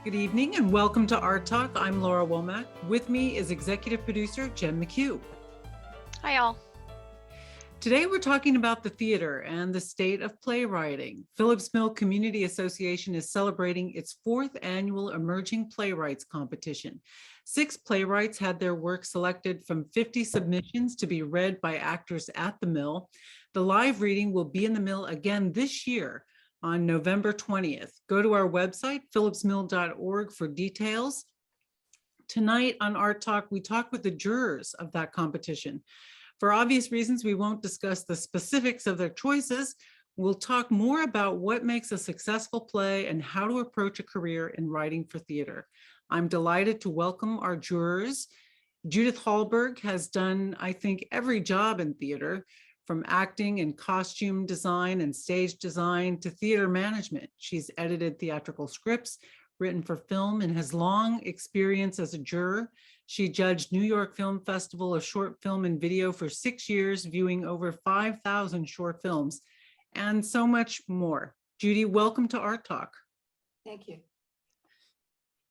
Good evening and welcome to ArtTalk. I'm Laura Womack. With me is executive producer Jen McHugh. Hi, all. Today we're talking about the theater and the state of playwriting. Phillips Mill Community Association is celebrating its 4th annual Emerging Playwrights Competition. 6 playwrights had their work selected from 50 submissions to be read by actors at the Mill. The live reading will be in the Mill again this year on November 20th. Go to our website, phillipsmill.org, for details. Tonight on ArtTalk, we talk with the jurors of that competition. For obvious reasons, we won't discuss the specifics of their choices. We'll talk more about what makes a successful play and how to approach a career in writing for theater. I'm delighted to welcome our jurors. Judith Hallberg has done, I think, every job in theater, from acting and costume design and stage design to theater management. She's edited theatrical scripts, written for film, and has long experience as a juror. She judged New York Film Festival of Short Film and Video for 6 years, viewing over 5,000 short films, and so much more. Judy, welcome to ArtTalk. Thank you.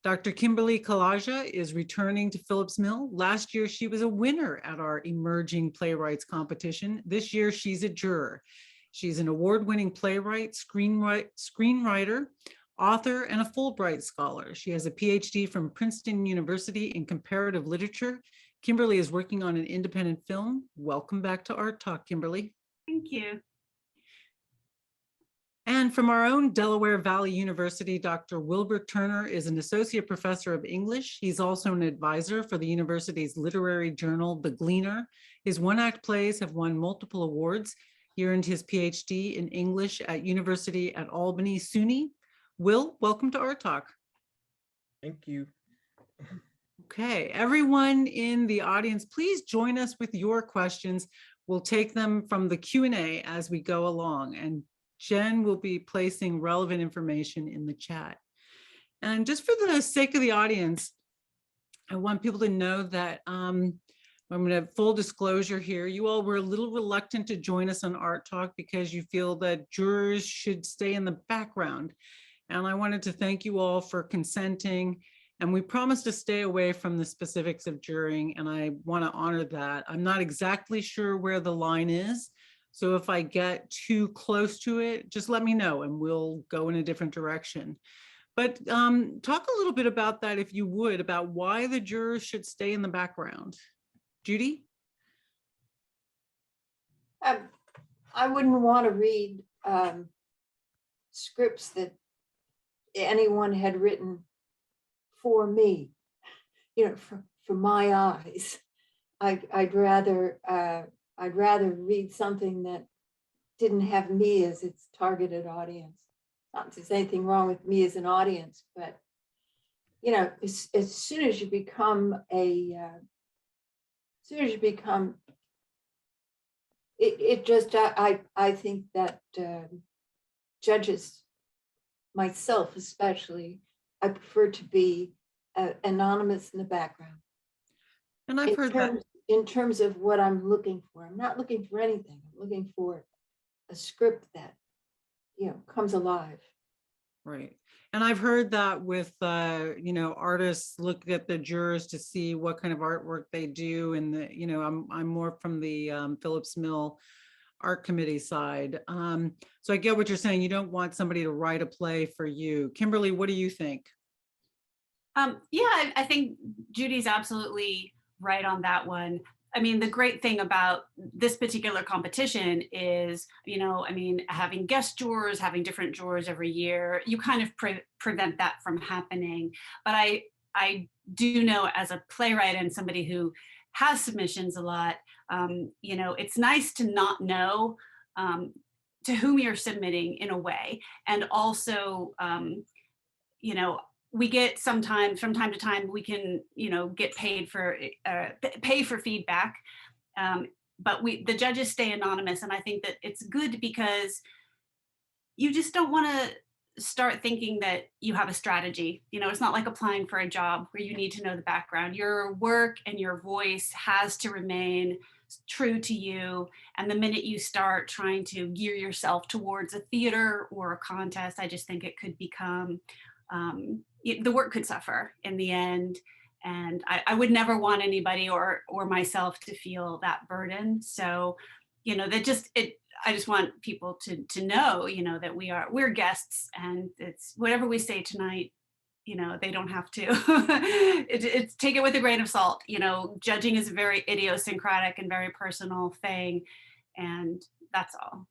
Dr. Kimberly Kalaja is returning to Phillips Mill. Last year, she was a winner at our Emerging Playwrights Competition. This year, she's a juror. She's an award-winning playwright, screenwriter, author, and a Fulbright scholar. She has a PhD from Princeton University in comparative literature. Kimberly is working on an independent film. Welcome back to ArtTalk, Kimberly. Thank you. And from our own Delaware Valley University, Dr. Wilbert Turner is an associate professor of English. He's also an advisor for the university's literary journal, The Gleaner. His one-act plays have won multiple awards. He earned his PhD in English at University at Albany, SUNY. Will, welcome to ArtTalk. Thank you. Okay, everyone in the audience, please join us with your questions. We'll take them from the Q&A as we go along, and Jen will be placing relevant information in the chat. And just for the sake of the audience, I want people to know that I'm going to have full disclosure here. You all were a little reluctant to join us on ArtTalk because you feel that jurors should stay in the background. And I wanted to thank you all for consenting. And we promised to stay away from the specifics of jurying, and I want to honor that. I'm not exactly sure where the line is. So if I get too close to it, just let me know and we'll go in a different direction. But talk a little bit about that, if you would, about why the jurors should stay in the background. Judy? I wouldn't want to read scripts that anyone had written for me, you know, for my eyes. I'd rather read something that didn't have me as its targeted audience. Not that there's anything wrong with me as an audience, but you know, as soon as you become I think that judges, myself especially, I prefer to be anonymous in the background. And I've heard that. In terms of what I'm looking for, I'm not looking for anything. I'm looking for a script that, you know, comes alive. Right. And I've heard that with, you know, artists look at the jurors to see what kind of artwork they do. And, you know, I'm more from the Phillips Mill Art Committee side. So I get what you're saying. You don't want somebody to write a play for you. Kimberly, what do you think? Yeah, I think Judy's absolutely right on that one. I mean, the great thing about this particular competition is, you know, I mean, having guest jurors, having different jurors every year, you kind of prevent that from happening. But I do know, as a playwright and somebody who has submissions a lot, you know, it's nice to not know to whom you're submitting in a way. And also, you know, we get sometimes from time to time, we can, you know, get paid for, pay for feedback, but the judges stay anonymous. And I think that it's good because you just don't want to start thinking that you have a strategy. You know, it's not like applying for a job where you need to know the background. Your work and your voice has to remain true to you. And the minute you start trying to gear yourself towards a theater or a contest, I just think it could become the work could suffer in the end. And I would never want anybody or myself to feel that burden. So, that I just want people to know, that we're guests, and it's whatever we say tonight, they don't have to it's take it with a grain of salt. Judging is a very idiosyncratic and very personal thing, and that's all.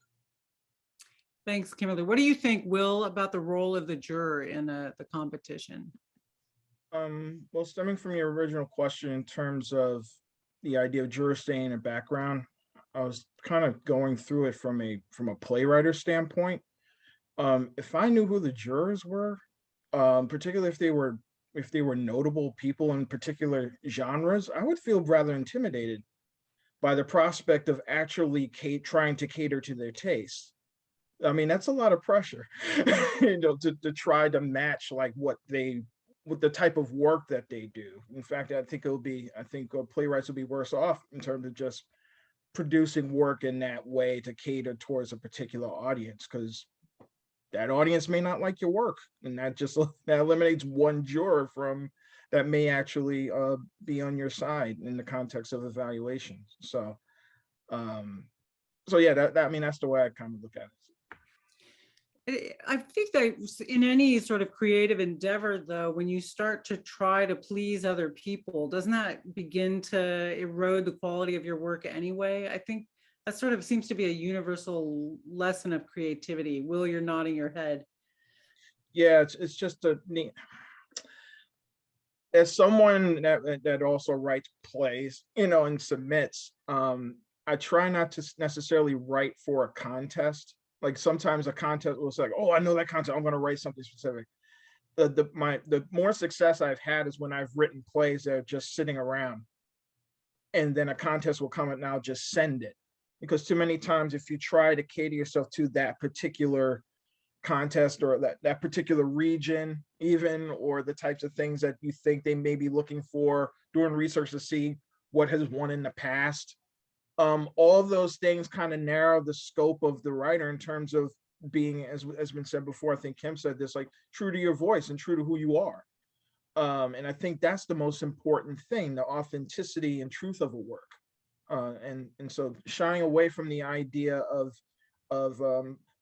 Thanks, Kimberly. What do you think, Will, about the role of the juror in the competition? Well, stemming from your original question in terms of the idea of juror staying in the background, I was kind of going through it from a playwriter standpoint. If I knew who the jurors were, particularly if they were notable people in particular genres, I would feel rather intimidated by the prospect of actually trying to cater to their taste. I mean, that's a lot of pressure, to try to match like with the type of work that they do. In fact, I think playwrights will be worse off in terms of just producing work in that way to cater towards a particular audience, because that audience may not like your work, and that eliminates one juror from that may actually be on your side in the context of evaluation. So yeah, that's the way I kind of look at it. I think that in any sort of creative endeavor, though, when you start to try to please other people, doesn't that begin to erode the quality of your work anyway? I think that sort of seems to be a universal lesson of creativity. Will, you're nodding your head. Yeah, it's just as someone that also writes plays, and submits, I try not to necessarily write for a contest. Like sometimes a contest will say, oh, I know that contest, I'm going to write something specific. The more success I've had is when I've written plays that are just sitting around, and then a contest will come and now just send it. Because too many times, if you try to cater yourself to that particular contest or that particular region, even, or the types of things that you think they may be looking for, doing research to see what has won in the past, all of those things kind of narrow the scope of the writer in terms of being, as has been said before, I think Kim said this, like true to your voice and true to who you are. And I think that's the most important thing, the authenticity and truth of a work. And so shying away from the idea of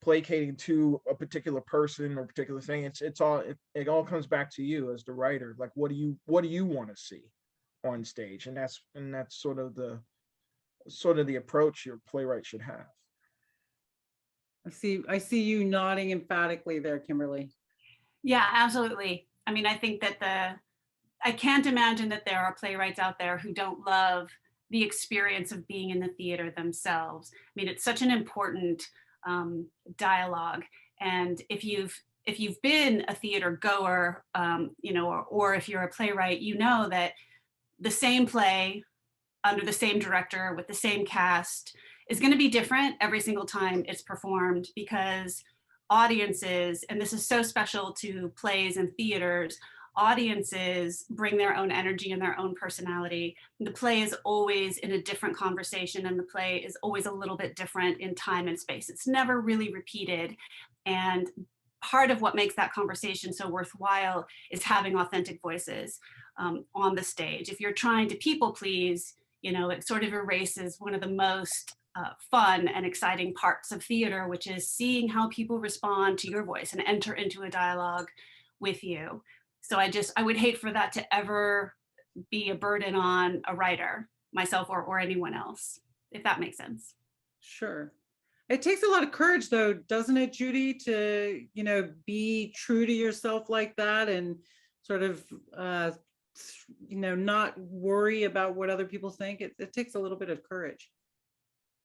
placating to a particular person or particular thing, it all comes back to you as the writer. Like, what do you want to see on stage? And that's sort of the approach your playwright should have. I see you nodding emphatically there, Kimberly. Yeah, absolutely. I mean, I think that I can't imagine that there are playwrights out there who don't love the experience of being in the theater themselves. I mean, it's such an important dialogue. And if you've been a theater goer, or if you're a playwright, you know that the same play under the same director with the same cast is going to be different every single time it's performed, because audiences, and this is so special to plays and theaters, audiences bring their own energy and their own personality. The play is always in a different conversation, and the play is always a little bit different in time and space. It's never really repeated. And part of what makes that conversation so worthwhile is having authentic voices on the stage. If you're trying to people please, it sort of erases one of the most fun and exciting parts of theater, which is seeing how people respond to your voice and enter into a dialogue with you. So I would hate for that to ever be a burden on a writer, myself or anyone else, if that makes sense. Sure. It takes a lot of courage, though, doesn't it, Judy, to, be true to yourself like that and sort of, not worry about what other people think. It takes a little bit of courage.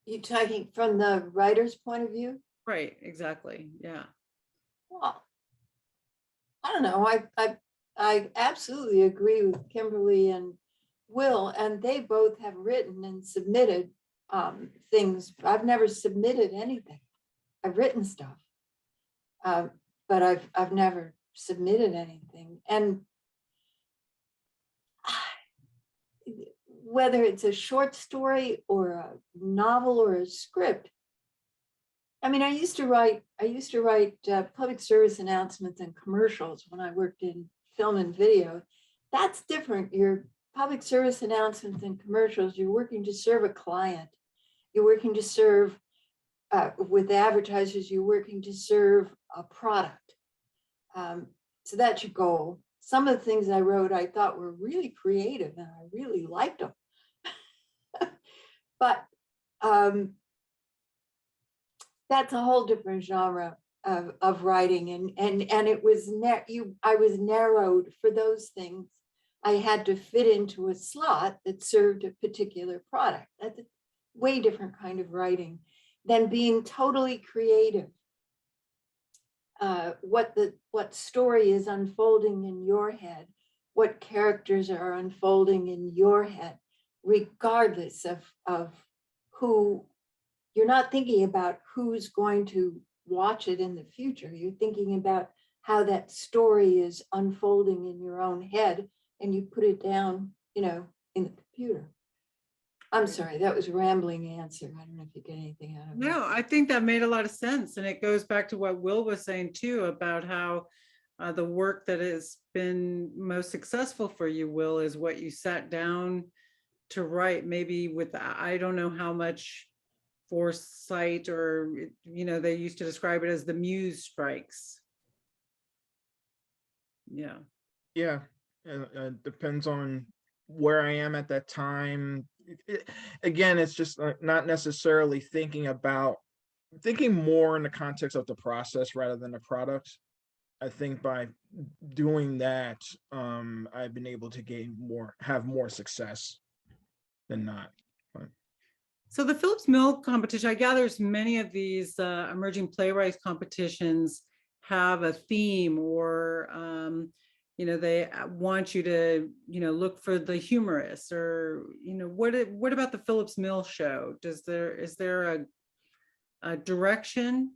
You're talking from the writer's point of view? Right, exactly. Yeah. Well, I don't know. I absolutely agree with Kimberly and Will, and they both have written and submitted things. I've never submitted anything. I've written stuff, but I've never submitted anything. And whether it's a short story or a novel or a script, I mean, I used to write public service announcements and commercials when I worked in film and video. That's different. Your public service announcements and commercials, you're working to serve a client. You're working to serve, with advertisers, you're working to serve a product. So that's your goal. Some of the things I wrote, I thought were really creative and I really liked them. But that's a whole different genre of writing, and it was I was narrowed for those things. I had to fit into a slot that served a particular product. That's a way different kind of writing than being totally creative. What story is unfolding in your head, what characters are unfolding in your head, regardless of who. You're not thinking about who's going to watch it in the future. You're thinking about how that story is unfolding in your own head, and you put it down, in the computer. I'm sorry, that was a rambling answer. I don't know if you get anything out of it. No, I think that made a lot of sense. And it goes back to what Will was saying too, about how the work that has been most successful for you, Will, is what you sat down to write, maybe with, I don't know how much foresight, or, they used to describe it as the muse strikes. Yeah. Yeah, depends on where I am at that time. Again, it's just not necessarily thinking more in the context of the process rather than the product. I think by doing that, I've been able to have more success than not. So the Phillips Mill competition, I gather many of these emerging playwrights competitions have a theme, or they want you to look for the humorous, or what about the Phillips Mill show? Is there a direction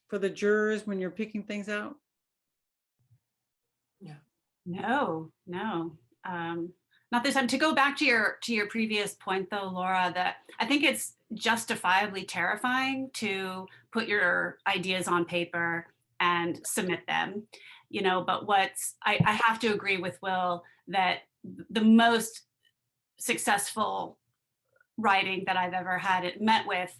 for the jurors when you're picking things out? No. Not this time. To go back to your previous point though, Laura, that I think it's justifiably terrifying to put your ideas on paper and submit them, but I have to agree with Will that the most successful writing that I've ever met with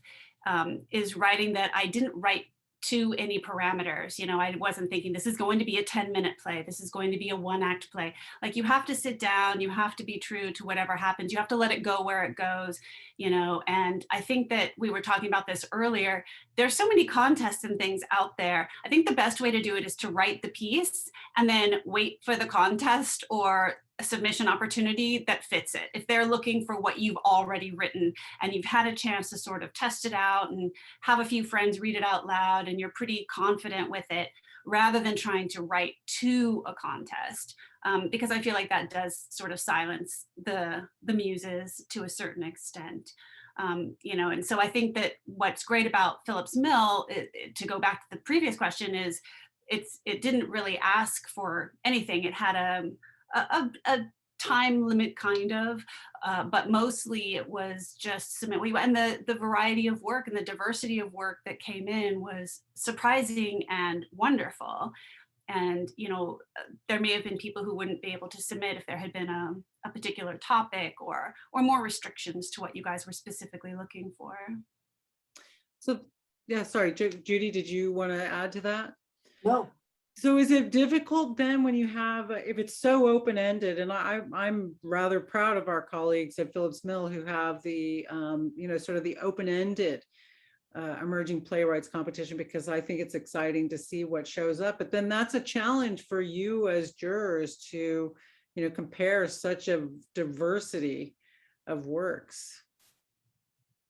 is writing that I didn't write to any parameters. I wasn't thinking this is going to be a 10-minute play. This is going to be a 1-act play. Like, you have to sit down, you have to be true to whatever happens. You have to let it go where it goes, and I think that we were talking about this earlier. There's so many contests and things out there. I think the best way to do it is to write the piece and then wait for the contest or a submission opportunity that fits it. If they're looking for what you've already written and you've had a chance to sort of test it out and have a few friends read it out loud and you're pretty confident with it, rather than trying to write to a contest, because I feel like that does sort of silence the muses to a certain extent. And so I think that what's great about Phillips Mill, to go back to the previous question, is it didn't really ask for anything. It had a time limit kind of, but mostly it was just submit. And the variety of work and the diversity of work that came in was surprising and wonderful. And, there may have been people who wouldn't be able to submit if there had been a particular topic or more restrictions to what you guys were specifically looking for. So, yeah, sorry, Judy, did you want to add to that? No. So is it difficult then when you have, if it's so open-ended, and I'm rather proud of our colleagues at Phillips Mill who have the, sort of the open-ended emerging playwrights competition, because I think it's exciting to see what shows up. But then that's a challenge for you as jurors to, compare such a diversity of works.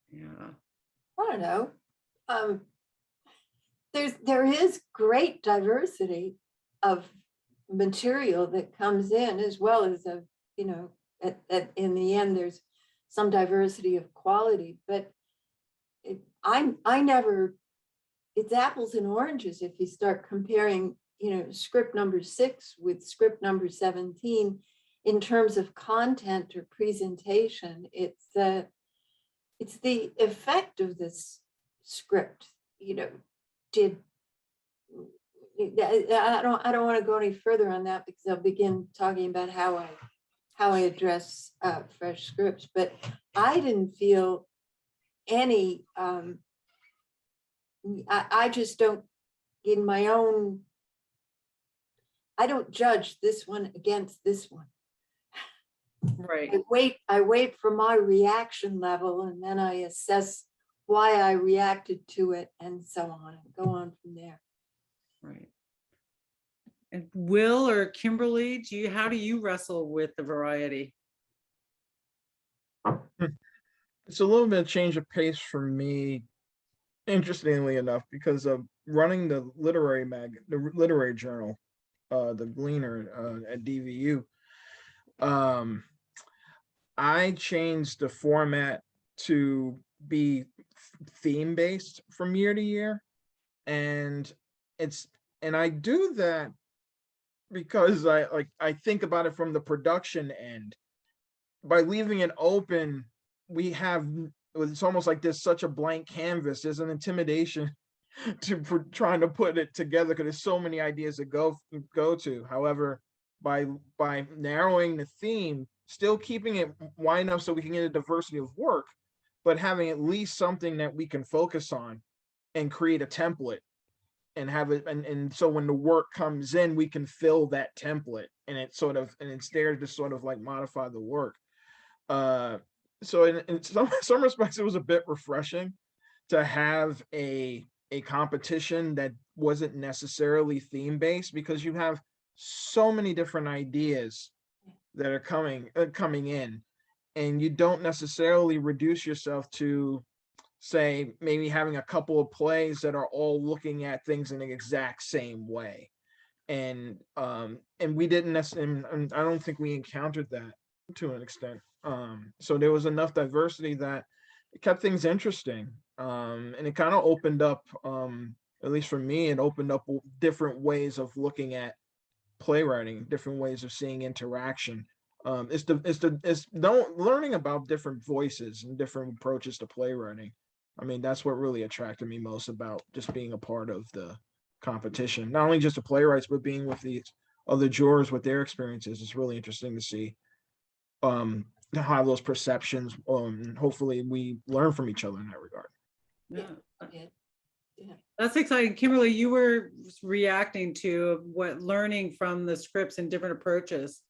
Yeah. I don't know. There is great diversity of material that comes in, as well as in the end there's some diversity of quality, but it's apples and oranges if you start comparing script number 6 with script number 17 in terms of content or presentation. It's the effect of this script. Did I don't want to go any further on that because I'll begin talking about how I address fresh scripts, but I didn't feel any, I just don't, in my own, I don't judge this one against this one. Right. I wait for my reaction level and then I assess why I reacted to it and so on and go on from there. Right. And Will or Kimberly, how do you wrestle with the variety? It's a little bit of change of pace for me, interestingly enough, because of running the literary journal, the Gleaner at DVU. I changed the format to be theme based from year to year, and I do that because I think about it from the production end. By leaving it open, it's almost like there's such a blank canvas. There's an intimidation for trying to put it together because there's so many ideas to go to. However, by narrowing the theme, still keeping it wide enough so we can get a diversity of work, but having at least something that we can focus on and create a template and have it, and so when the work comes in, we can fill that template, and it's there to sort of like modify the work. So in some respects, it was a bit refreshing to have a competition that wasn't necessarily theme based, because you have so many different ideas that are coming in, and you don't necessarily reduce yourself to, say, maybe having a couple of plays that are all looking at things in the exact same way. And we didn't necessarily, and I don't think we encountered that to an extent. So there was enough diversity that it kept things interesting. And it kind of opened up, at least for me, it opened up different ways of looking at playwriting, different ways of seeing interaction. It's learning about different voices and different approaches to playwriting. I mean, that's what really attracted me most about just being a part of the competition. Not only just the playwrights, but being with the other jurors with their experiences. It's really interesting to see how those perceptions, hopefully we learn from each other in that regard. Yeah. That's exciting. Kimberly, you were reacting to learning from the scripts and different approaches.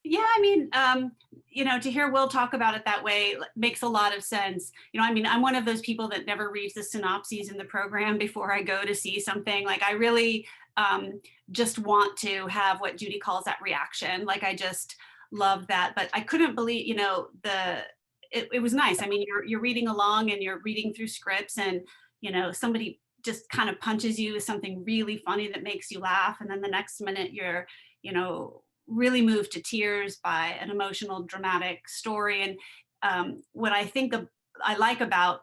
Yeah, I mean, to hear Will talk about it that way makes a lot of sense. I mean, I'm one of those people that never reads the synopses in the program before I go to see something. Like, I really just want to have what Judy calls that reaction. Like, I just love that. But I couldn't believe, it was nice. I mean, you're reading along and you're reading through scripts, and somebody just kind of punches you with something really funny that makes you laugh, and then the next minute you're really moved to tears by an emotional, dramatic story. And what I think I like about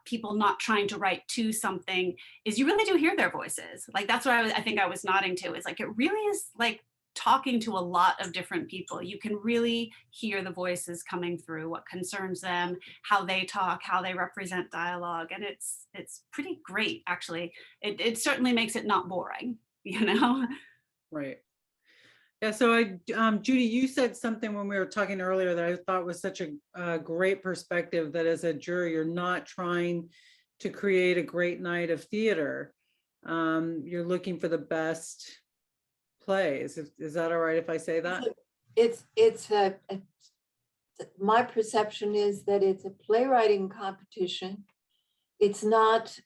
people not trying to write to something is you really do hear their voices. Like, that's what I think I was nodding to, is like, it really is like talking to a lot of different people. You can really hear the voices coming through, what concerns them, how they talk, how they represent dialogue. And it's pretty great, actually. It certainly makes it not boring, Right. Yeah, so Judy, you said something when we were talking earlier that I thought was such a great perspective, that as a juror, you're not trying to create a great night of theater. You're looking for the best plays. Is that all right if I say that? My perception is that it's a playwriting competition. It's not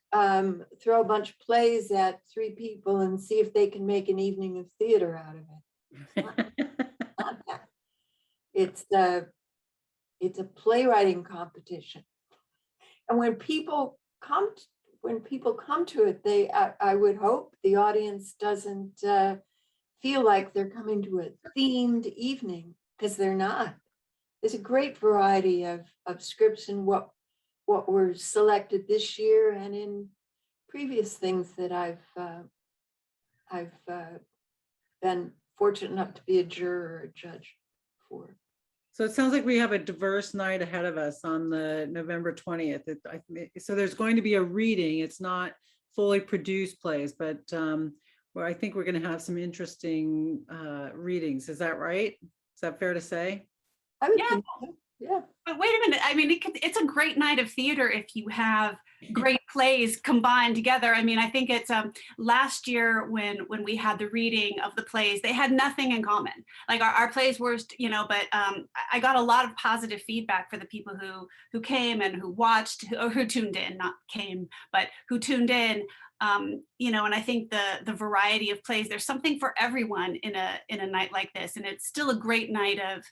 throw a bunch of plays at 3 people and see if they can make an evening of theater out of it. Not that. It's a playwriting competition, and when people come to it, I would hope the audience doesn't feel like they're coming to a themed evening, because they're not. There's a great variety of scripts in what were selected this year and in previous things that I've been fortunate enough to be a juror or a judge for. So it sounds like we have a diverse night ahead of us on the November 20th. So there's going to be a reading. It's not fully produced plays, but well, I think we're going to have some interesting readings. Is that right? Is that fair to say? I would Yeah. think so. Yeah. But wait a minute. I mean, it's a great night of theater if you have great plays combined together. I mean, I think it's last year when we had the reading of the plays, they had nothing in common. Like our plays were, you know, but I got a lot of positive feedback for the people who came and who watched or who tuned in, not came, but who tuned in. You know, and I think the variety of plays, there's something for everyone in a night like this, and it's still a great night of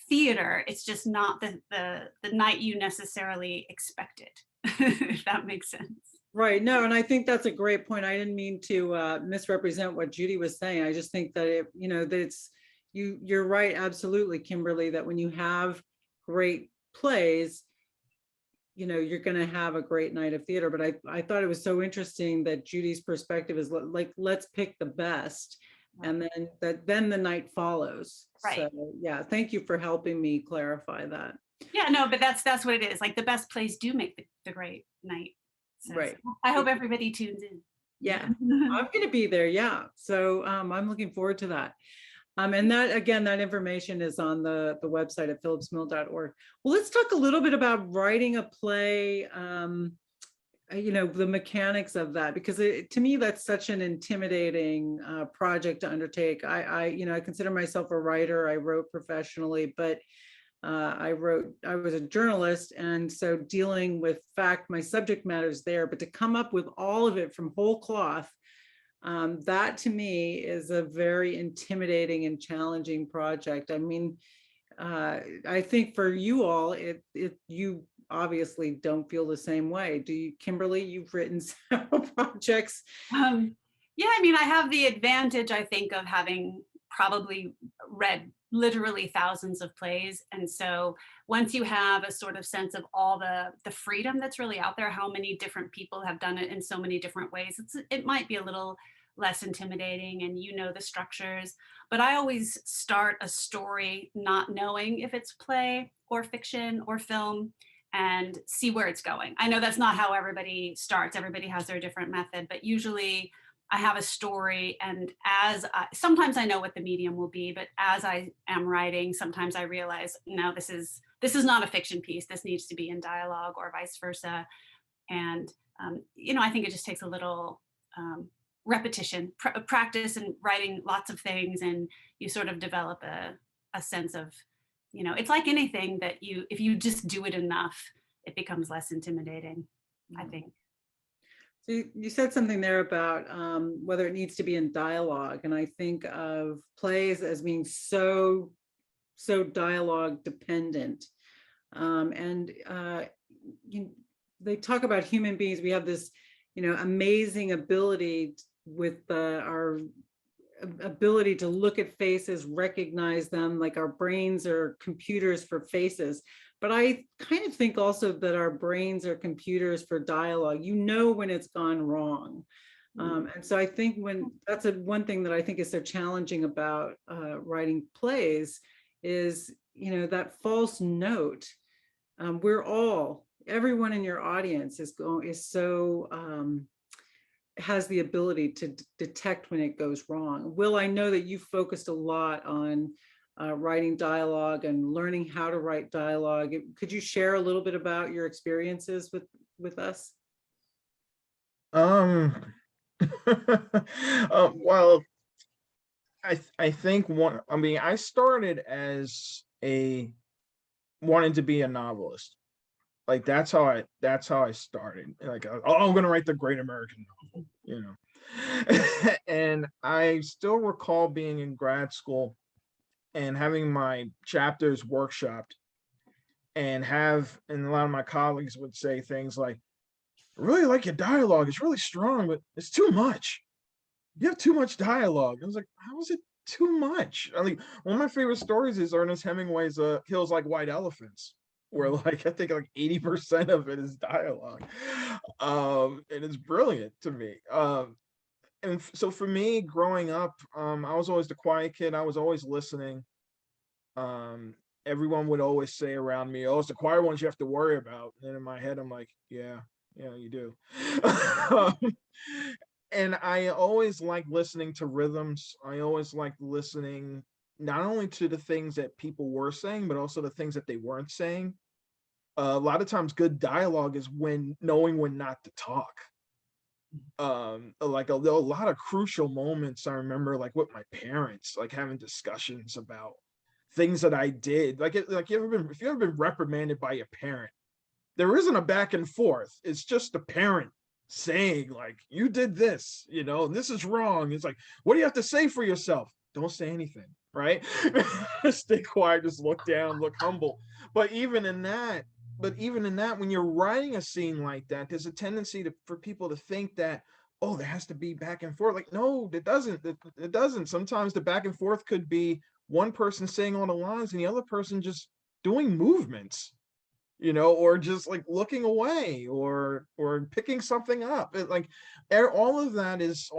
theater. It's just not the night you necessarily expected, if that makes sense. Right. No, and I think that's a great point. I didn't mean to misrepresent what Judy was saying. I just think that it, you know, that it's you're right, absolutely, Kimberly, that when you have great plays, you know, you're going to have a great night of theater. But I thought it was so interesting that Judy's perspective is like, let's pick the best. And then the night follows. Right. So yeah, thank you for helping me clarify that. Yeah, no, but that's what it is. Like the best plays do make the great night. So, Right. I hope everybody tunes in. Yeah, I'm going to be there. Yeah. So I'm looking forward to that. And that, again, that information is on the website at phillipsmill.org. Well, let's talk a little bit about writing a play. You know, the mechanics of that, because to me, that's such an intimidating project to undertake. You know, I consider myself a writer. I wrote professionally, but I was a journalist. And so dealing with fact, my subject matter is there, but to come up with all of it from whole cloth, that to me is a very intimidating and challenging project. I mean, I think for you all, you obviously don't feel the same way. Do you, Kimberly? You've written several projects. Yeah, I mean, I have the advantage, I think, of having probably read literally thousands of plays. And so once you have a sort of sense of all the freedom that's really out there, how many different people have done it in so many different ways, it might be a little less intimidating, and you know the structures. But I always start a story not knowing if it's play or fiction or film, and see where it's going. I know that's not how everybody starts. Everybody has their different method, but usually I have a story, and sometimes I know what the medium will be, but as I am writing, sometimes I realize, no, this is not a fiction piece. This needs to be in dialogue, or vice versa. And you know, I think it just takes a little repetition, practice, and writing lots of things, and you sort of develop a sense of, you know, it's like anything that if you just do it enough, it becomes less intimidating, I think. So you said something there about whether it needs to be in dialogue, and I think of plays as being so dialogue dependent, and they talk about human beings. We have this, you know, amazing ability with our ability to look at faces, recognize them, like our brains are computers for faces. But I kind of think also that our brains are computers for dialogue. You know when it's gone wrong. And so I think that's one thing that I think is so challenging about writing plays is, you know, that false note. Everyone in your audience has the ability to detect when it goes wrong. Will, I know that you focused a lot on writing dialogue and learning how to write dialogue. Could you share a little bit about your experiences with us? Well, I think I started as wanting to be a novelist. Like that's how I started. Like, oh, I'm gonna write the great American novel, you know. And I still recall being in grad school and having my chapters workshopped, and a lot of my colleagues would say things like, I really like your dialogue, it's really strong, but it's too much. You have too much dialogue. I was like, how is it too much? I mean, one of my favorite stories is Ernest Hemingway's Kills Like White Elephants, where like I think like 80% of it is dialogue. And it's brilliant to me. And so for me, growing up, I was always the quiet kid. I was always listening. Everyone would always say around me, oh, it's the quiet ones you have to worry about. And in my head, I'm like, yeah, you do. and I always like listening to rhythms. I always like listening not only to the things that people were saying, but also the things that they weren't saying. A lot of times good dialogue is when knowing when not to talk. Like a lot of crucial moments I remember, like with my parents, like having discussions about things that I did. Like if you ever been reprimanded by your parent, there isn't a back and forth. It's just the parent saying like, you did this, and this is wrong. It's like, what do you have to say for yourself? Don't say anything, right? Stay quiet, just look down, look humble. But even in that, when you're writing a scene like that, there's a tendency for people to think that, oh, there has to be back and forth. Like, no, it doesn't. It doesn't. Sometimes the back and forth could be one person saying all the lines and the other person just doing movements, or just like looking away or picking something up. All that is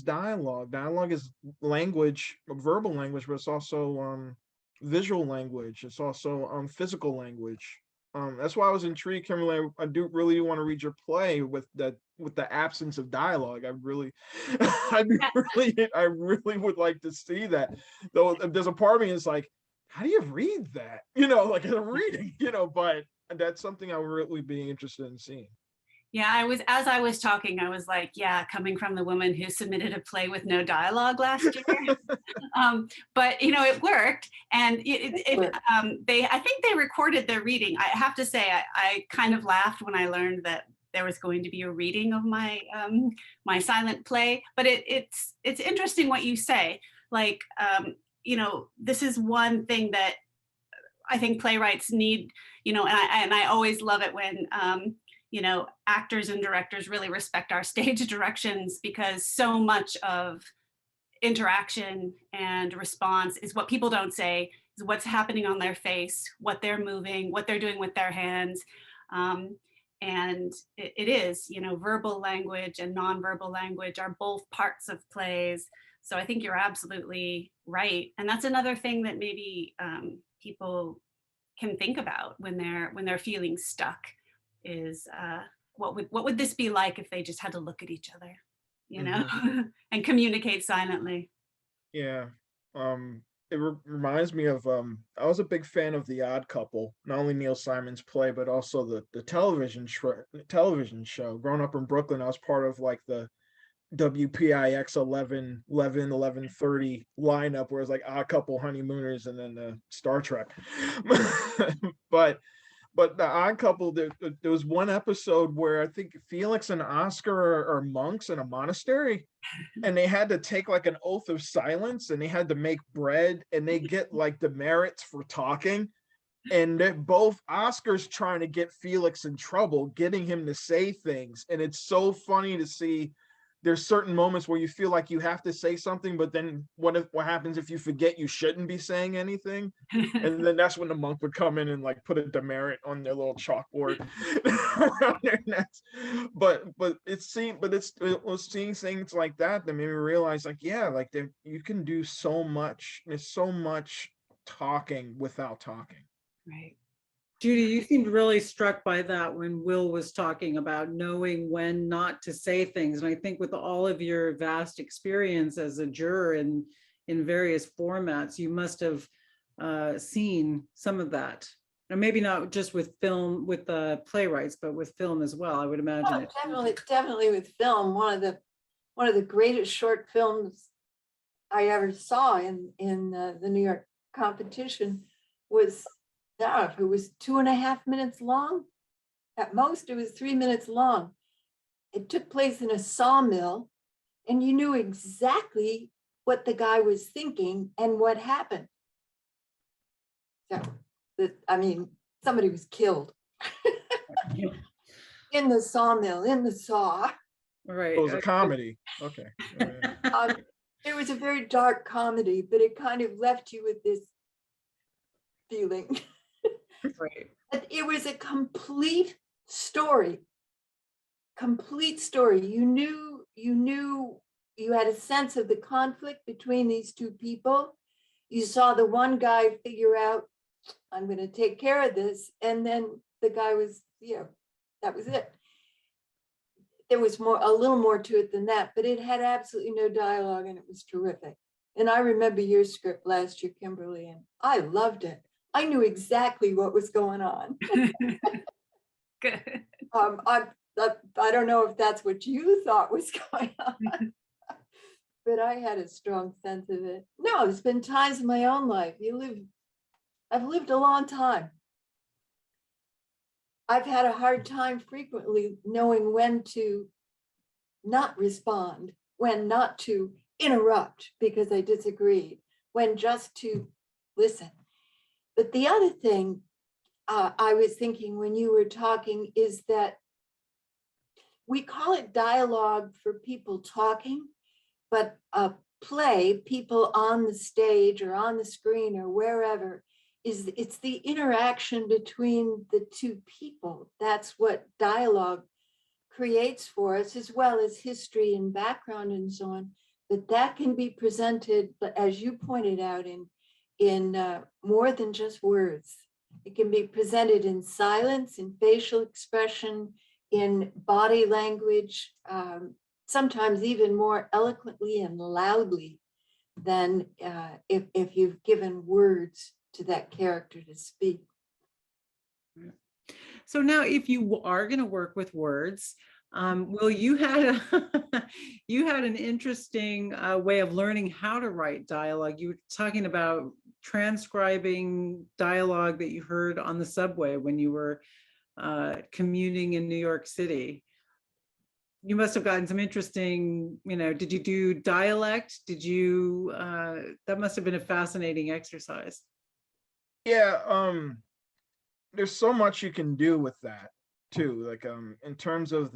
dialogue. Dialogue is language, verbal language, but it's also visual language. It's also physical language. That's why I was intrigued, Kimberly. I do really want to read your play with the absence of dialogue. I really would like to see that. Though there's a part of me is like, how do you read that? Like in a reading, but that's something I would really be interested in seeing. Yeah, as I was talking, I was like, yeah, coming from the woman who submitted a play with no dialogue last year. But it worked, and I think they recorded their reading. I have to say, I kind of laughed when I learned that there was going to be a reading of my my silent play. But it's interesting what you say. Like, this is one thing that I think playwrights need. And I always love it when actors and directors really respect our stage directions, because so much of interaction and response is what people don't say, is what's happening on their face, what they're moving, what they're doing with their hands. And it is, verbal language and nonverbal language are both parts of plays. So I think you're absolutely right. And that's another thing that maybe people can think about when they're feeling stuck is what would this be like if they just had to look at each other, and communicate silently. Yeah. It reminds me of I was a big fan of The Odd Couple, not only Neil Simon's play, but also the television show. Growing up in Brooklyn, I was part of like the WPIX 11:30 lineup, where it's like Odd Couple, Honeymooners, and then Star Trek. But the Odd Couple, there was one episode where I think Felix and Oscar are monks in a monastery, and they had to take like an oath of silence, and they had to make bread, and they get like demerits for talking. And both Oscar's trying to get Felix in trouble, getting him to say things. And it's so funny to see there's certain moments where you feel like you have to say something, but then what happens if you forget you shouldn't be saying anything? And then that's when the monk would come in and like put a demerit on their little chalkboard around their necks. But it's seeing things like that made me realize, like, yeah, like you can do so much. There's so much talking without talking. Right. Judy, you seemed really struck by that when Will was talking about knowing when not to say things. And I think with all of your vast experience as a juror in various formats, you must have seen some of that. And maybe not just with film, with the playwrights, but with film as well, I would imagine. Definitely with film. One of the greatest short films I ever saw in the New York competition was, it was 2.5 minutes long. At most, it was 3 minutes long. It took place in a sawmill, and you knew exactly what the guy was thinking and what happened. So, somebody was killed in the sawmill, in the saw. Right. It was a comedy. Okay. It was a very dark comedy, but it kind of left you with this feeling. Right. It was a complete story. You knew you had a sense of the conflict between these two people. You saw the one guy figure out, I'm going to take care of this. And then the guy was, that was it. there was a little more to it than that, but it had absolutely no dialogue and it was terrific. And I remember your script last year, Kimberly, and I loved it. I knew exactly what was going on. Good. I don't know if that's what you thought was going on, but I had a strong sense of it. No, there's been times in my own life. I've lived a long time. I've had a hard time frequently knowing when to not respond, when not to interrupt because I disagreed, when just to listen. But the other thing I was thinking when you were talking is that we call it dialogue for people talking, but a play, people on the stage or on the screen or wherever, it's the interaction between the two people. That's what dialogue creates for us, as well as history and background and so on. But that can be presented, but as you pointed out, in more than just words. It can be presented in silence, in facial expression, in body language, sometimes even more eloquently and loudly than if you've given words to that character to speak. So now, if you are going to work with words, Will, you had you had an interesting way of learning how to write dialogue. You were talking about transcribing dialogue that you heard on the subway when you were commuting in New York City. You must have gotten some interesting, did you do dialect? Did you, that must have been a fascinating exercise. Yeah, there's so much you can do with that too. Like in terms of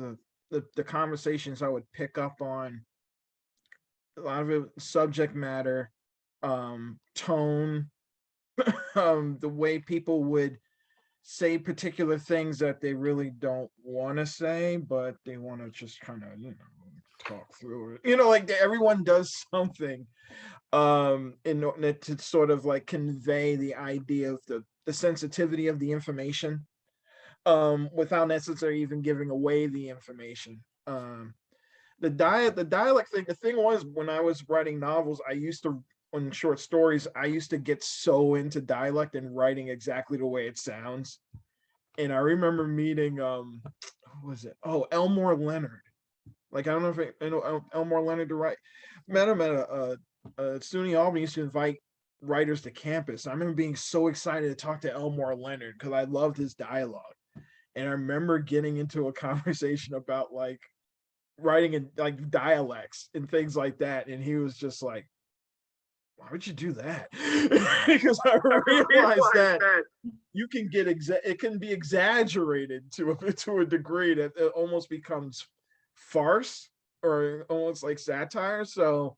the conversations I would pick up on, a lot of it subject matter, tone, the way people would say particular things that they really don't want to say, but they want to just kind of, talk through it. Like everyone does something in order to sort of like convey the idea of the sensitivity of the information without necessarily even giving away the information. The dialect thing, the thing was, when I was writing novels, on short stories, I used to get so into dialect and writing exactly the way it sounds. And I remember meeting, who was it? Oh, Elmore Leonard. Like, I don't know if I know Elmore Leonard to write. Met him at SUNY Albany, used to invite writers to campus. I remember being so excited to talk to Elmore Leonard because I loved his dialogue. And I remember getting into a conversation about like writing in like dialects and things like that. And he was just like, why would you do that? Because I realized that you can get it can be exaggerated to a degree that it almost becomes farce or almost like satire. So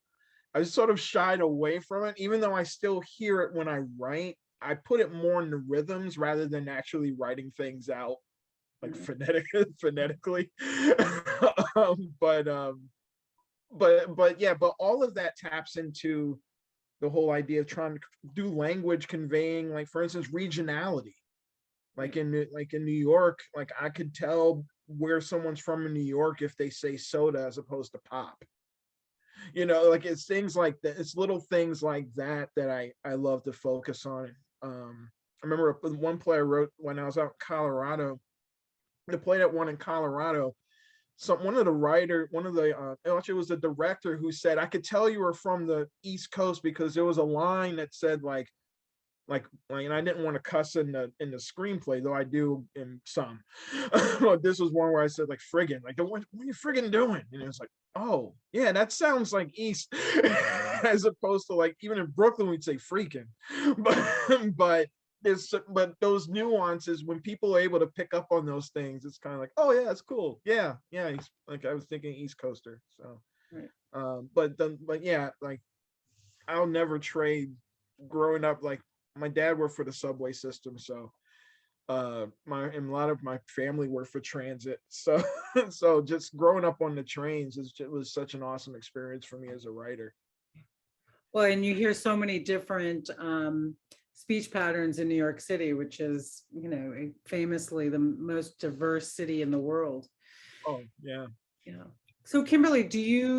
I sort of shied away from it, even though I still hear it when I write. I put it more in the rhythms rather than actually writing things out like phonetically. But all of that taps into the whole idea of trying to do language conveying, like, for instance, regionality. Like in New York, like I could tell where someone's from in New York if they say soda as opposed to pop. Like it's things like that. It's little things like that that I love to focus on. I remember one play I wrote when I was out in Colorado. The play that won in Colorado. One of actually it was the director who said, I could tell you were from the East Coast because there was a line that said like, and I didn't want to cuss in the screenplay, though I do in some. But this was one where I said like friggin', like what are you friggin' doing? And it was like, oh yeah, that sounds like East, as opposed to like even in Brooklyn we'd say freaking. But those nuances, when people are able to pick up on those things, it's kind of like, oh yeah, that's cool. Yeah. He's like, I was thinking East Coaster. So, right. But yeah, like I'll never trade growing up. Like my dad worked for the subway system, so and a lot of my family worked for transit. So so just growing up on the trains was such an awesome experience for me as a writer. Well, and you hear so many different speech patterns in New York City, which is, famously the most diverse city in the world. Oh, yeah. Yeah. So Kimberly,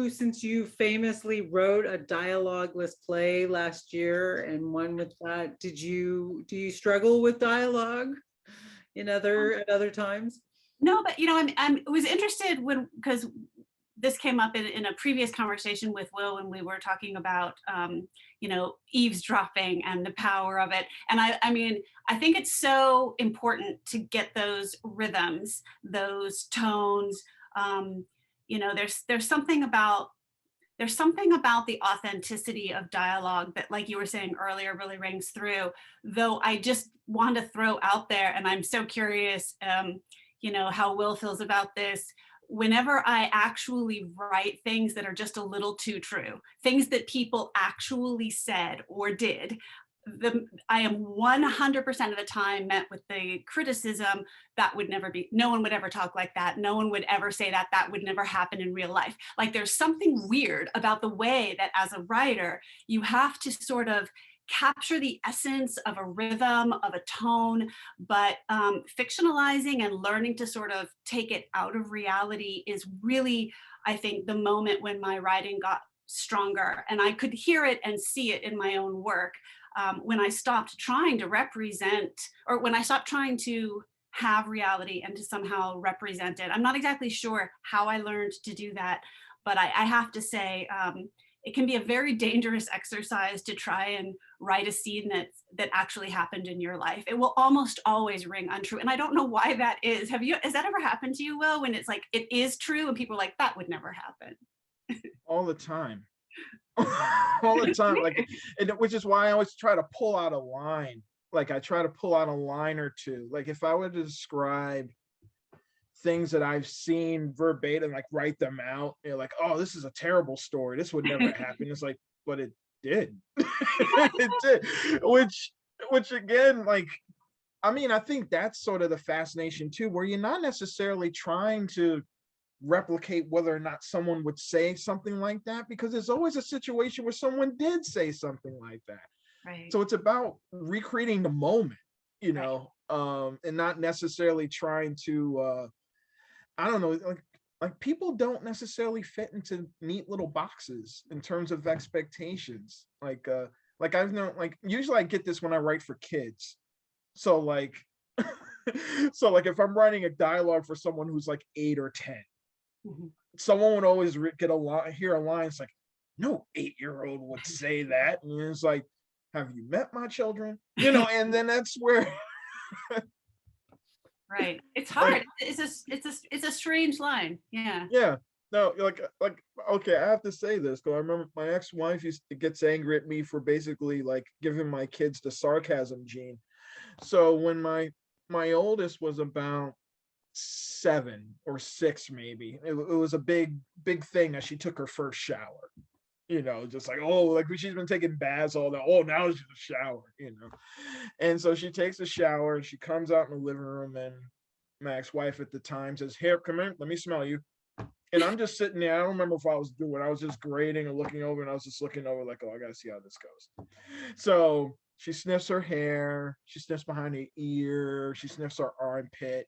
since you famously wrote a dialogueless play last year and won with that, do you struggle with dialogue at other times? No, but I was interested because this came up in a previous conversation with Will when we were talking about eavesdropping and the power of it. And I mean, I think it's so important to get those rhythms, those tones. There's something about the authenticity of dialogue that, like you were saying earlier, really rings through. Though I just want to throw out there, and I'm so curious, how Will feels about this. Whenever I actually write things that are just a little too true, things that people actually said or did, I am 100% of the time met with the criticism that would never be, no one would ever talk like that. No one would ever say that. That would never happen in real life. Like, there's something weird about the way that as a writer, you have to sort of capture the essence of a rhythm, of a tone, but fictionalizing and learning to sort of take it out of reality is really, I think, the moment when my writing got stronger. And I could hear it and see it in my own work when I stopped trying to represent, or when I stopped trying to have reality and to somehow represent it. I'm not exactly sure how I learned to do that, but I have to say, it can be a very dangerous exercise to try and write a scene that actually happened in your life. It will almost always ring untrue. And I don't know why that is. Has that ever happened to you, Will, when it's like, it is true and people are like, that would never happen? All the time. All the time. Which is why I always try to pull out a line. Like, I try to pull out a line or two. Like, if I were to describe things that I've seen verbatim, like write them out, like, oh, this is a terrible story, this would never happen. It's like, but it did. It did. Which again, like, I mean, I think that's sort of the fascination too, where you're not necessarily trying to replicate whether or not someone would say something like that, because there's always a situation where someone did say something like that. Right. So it's about recreating the moment, Right. And not necessarily trying to I don't know, like people don't necessarily fit into neat little boxes in terms of expectations. Like I've known, like, usually I get this when I write for kids. So like so like if I'm writing a dialogue for someone who's like 8 or 10, someone would always hear a line. It's like, no 8-year-old would say that. And it's like, have you met my children? And then that's where Right. It's hard. It's a strange line. Yeah. Yeah. No, like okay, I have to say this, because I remember my ex-wife gets angry at me for basically like giving my kids the sarcasm gene. So when my oldest was about 7 or 6, maybe, it was a big thing that she took her first shower. Just like, oh, like she's been taking baths all day. Oh, now she's a shower, And so she takes a shower and she comes out in the living room, and my ex-wife at the time says, "Here, come in, let me smell you." And I'm just sitting there. I don't remember if I was just grading or looking over, and I was just looking over like, oh, I gotta see how this goes. So she sniffs her hair, she sniffs behind her ear, she sniffs her armpit.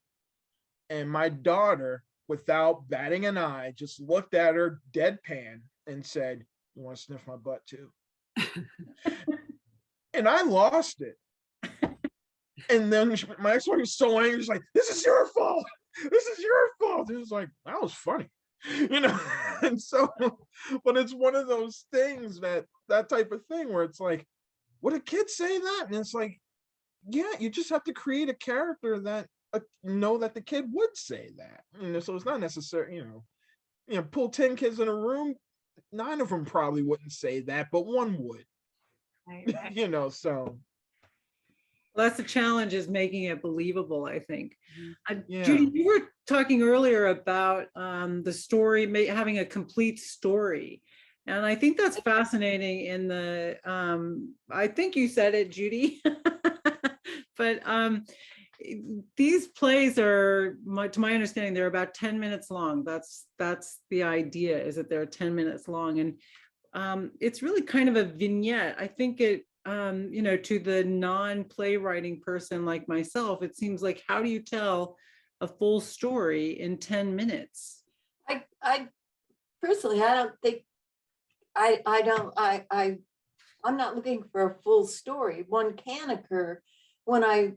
And my daughter, without batting an eye, just looked at her deadpan and said, "You want to sniff my butt too?" And I lost it. And then my ex-wife was so angry, she's like, "This is your fault. This is your fault." It was like, that was funny, And so, but it's one of those things that type of thing where it's like, would a kid say that? And it's like, yeah, you just have to create a character that know that the kid would say that. So it's not necessary, pull 10 kids in a room, 9 of them probably wouldn't say that, but 1 would. Right. So Well, that's the challenge, is making it believable, I think. Yeah. Judy, you were talking earlier about the story, having a complete story. And I think that's fascinating in the, I think you said it, Judy, but these plays are, to my understanding, they're about 10 minutes long. That's the idea, is that they're 10 minutes long. And it's really kind of a vignette. I think it, to the non-playwriting person like myself, it seems like, how do you tell a full story in 10 minutes? I personally, I don't think, I'm not looking for a full story. One can occur. When I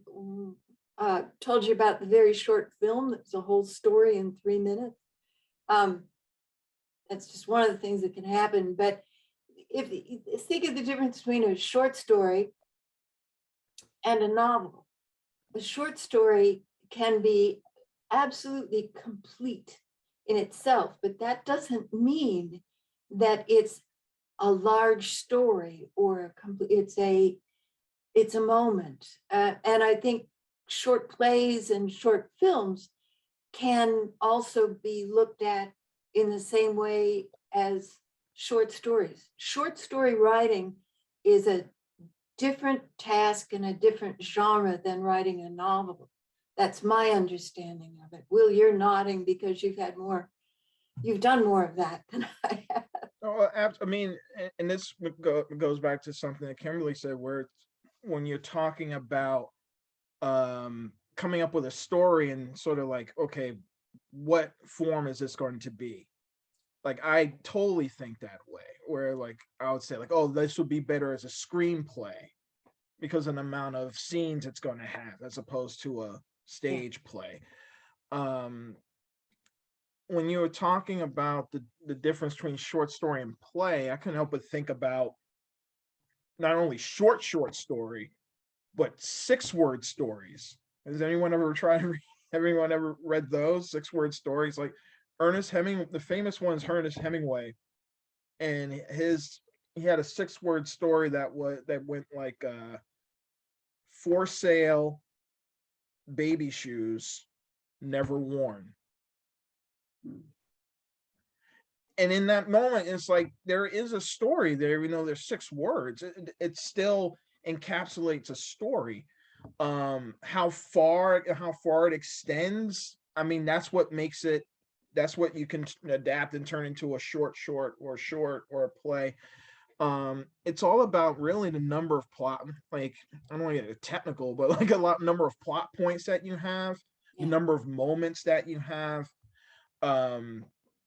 told you about the very short film, that's a whole story in 3 minutes. That's just one of the things that can happen. But if think of the difference between a short story and a novel. A short story can be absolutely complete in itself, but that doesn't mean that it's a large story or it's a moment. And I think short plays and short films can also be looked at in the same way as short stories. Short story writing is a different task and a different genre than writing a novel. That's my understanding of it. Will, you're nodding because you've done more of that than I have. Oh, I mean, and this goes back to something that Kimberly said, where when you're talking about coming up with a story and sort of like, okay, what form is this going to be? Like, I totally think that way, where like I would say like, oh, this would be better as a screenplay because of the amount of scenes it's going to have as opposed to a stage play. When you were talking about the difference between short story and play, I couldn't help but think about not only short story, but 6-word stories. Has anyone ever tried to read, everyone ever read those 6-word stories? Like Ernest Hemingway, the famous one's Ernest Hemingway, and he had a 6-word story that went like for sale, baby shoes, never worn. And in that moment, it's like there is a story there, there's 6 words. It still encapsulates a story. How far it extends, I mean, that's what makes it, that's what you can adapt and turn into a short or a play. It's all about really the number of plot, like I don't want to get technical, but like number of plot points that you have, the number of moments that you have.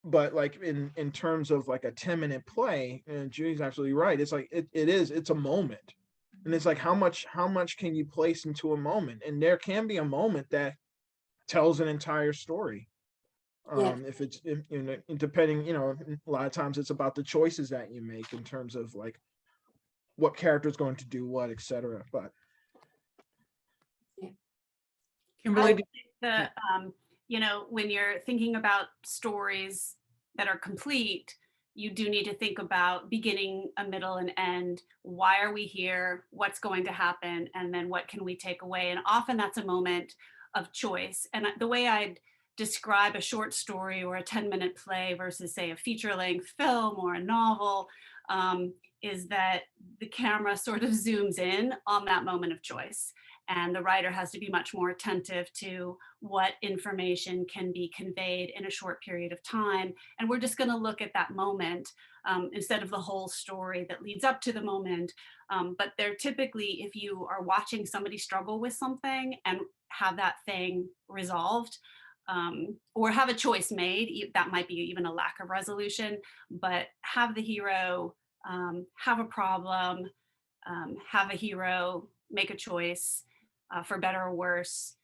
But like in terms of like a 10-minute play, and Judy's absolutely right, it's like it's a moment. And it's like how much can you place into a moment? And there can be a moment that tells an entire story. If it's depending, a lot of times it's about the choices that you make in terms of like what character is going to do what, etc. But Kimberly, when you're thinking about stories that are complete, you do need to think about beginning, a middle, and end. Why are we here? What's going to happen? And then what can we take away? And often that's a moment of choice. And the way I'd describe a short story or a 10-minute play versus, say, a feature-length film or a novel is that the camera sort of zooms in on that moment of choice. And the writer has to be much more attentive to what information can be conveyed in a short period of time. And we're just going to look at that moment instead of the whole story that leads up to the moment. But they're typically, if you are watching somebody struggle with something and have that thing resolved, or have a choice made, that might be even a lack of resolution, but have the hero have a problem, have a hero make a choice, for better or worse,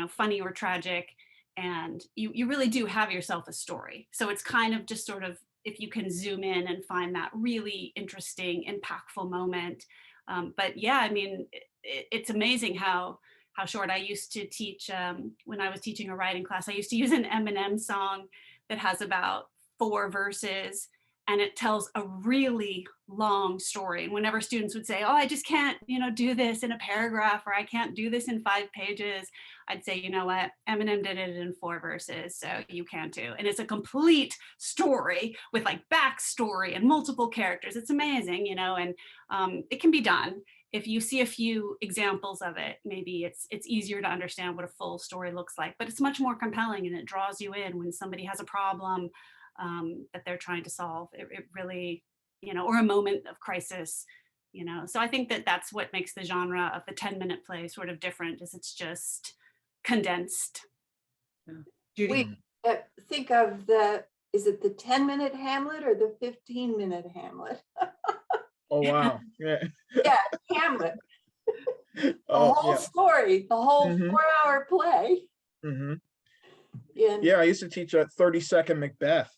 funny or tragic, and you really do have yourself a story. So it's kind of just sort of, if you can zoom in and find that really interesting, impactful moment. But yeah, I mean, it's amazing how short. I used to teach, when I was teaching a writing class, I used to use an Eminem song that has about 4 verses, and it tells a really long story. And whenever students would say, oh, I just can't, do this in a paragraph, or I can't do this in 5 pages, I'd say, you know what, Eminem did it in 4 verses, so you can too. And it's a complete story with like backstory and multiple characters. It's amazing, and it can be done. If you see a few examples of it, maybe it's easier to understand what a full story looks like, but it's much more compelling, and it draws you in when somebody has a problem that they're trying to solve. It really, or a moment of crisis, So I think that that's what makes the genre of the 10-minute play sort of different, is it's just condensed. Judy. think of is it the 10-minute Hamlet or the 15-minute Hamlet? Oh, wow. Yeah. Yeah, Hamlet. The Oh, whole yeah. story, the whole Mhm. 4-hour play. Hmm. And Yeah, I used to teach a 30-second Macbeth,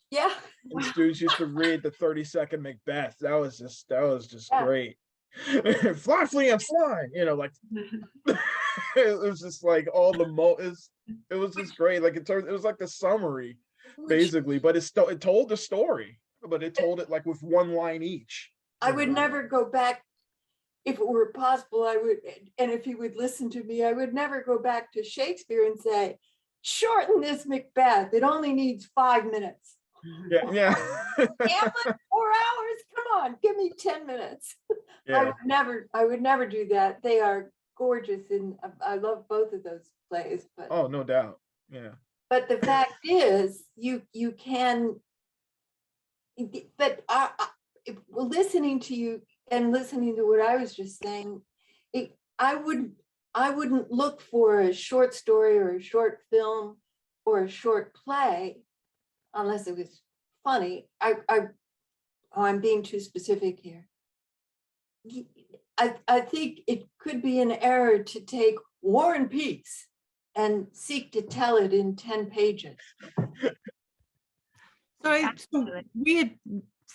yeah, and students used to read the 30-second Macbeth. That was just Yeah. great. Fly, flee, and fly. Like it was just like all the it was just great. Like it was like the summary, which basically, but it told the story, but it told it like with one line each. I would never go back. If it were possible, I would, and if he would listen to me, I would never go back to Shakespeare and say, shorten this Macbeth. It only needs 5 minutes. Yeah, yeah. Hamlet, 4 hours. Come on, give me 10 minutes. Yeah. I would never do that. They are gorgeous, and I love both of those plays. But Oh, no doubt. Yeah. but the fact is, you can. But listening to you and listening to what I was just saying, I wouldn't look for a short story or a short film or a short play unless it was funny. I'm being too specific here. I think it could be an error to take War and Peace and seek to tell it in 10 pages. So we had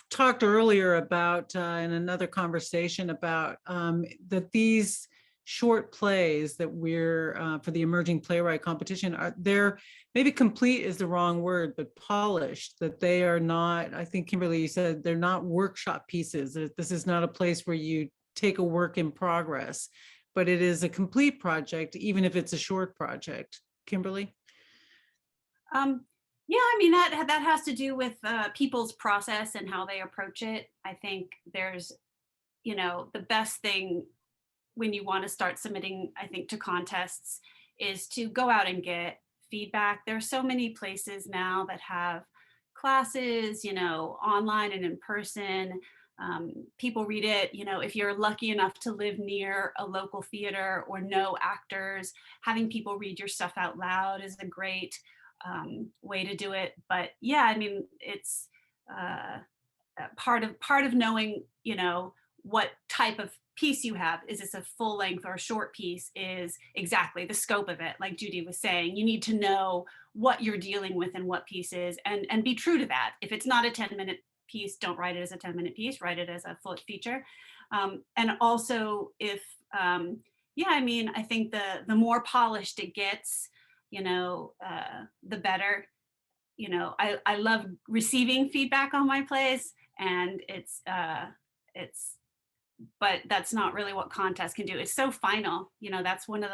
talked earlier about in another conversation about that these short plays that we're for the Emerging Playwright Competition they're maybe complete is the wrong word, but polished, that they are not, I think Kimberly, you said they're not workshop pieces. This is not a place where you take a work in progress, but it is a complete project, even if it's a short project. Kimberly? Yeah, I mean, that has to do with people's process and how they approach it. I think there's, the best thing when you want to start submitting, I think, to contests is to go out and get feedback. There's so many places now that have classes, online and in person. People read it, if you're lucky enough to live near a local theater or know actors, having people read your stuff out loud is a great way to do it. But yeah, I mean, it's part of knowing, what type of piece you have. Is this a full length or a short piece? Is exactly the scope of it. Like Judy was saying, you need to know what you're dealing with and what pieces, and be true to that. If it's not a 10-minute piece, don't write it as a 10-minute piece, write it as a full feature. And also if, yeah, I mean, I think the more polished it gets, the better. I love receiving feedback on my plays, and but that's not really what contests can do. It's so final. That's one of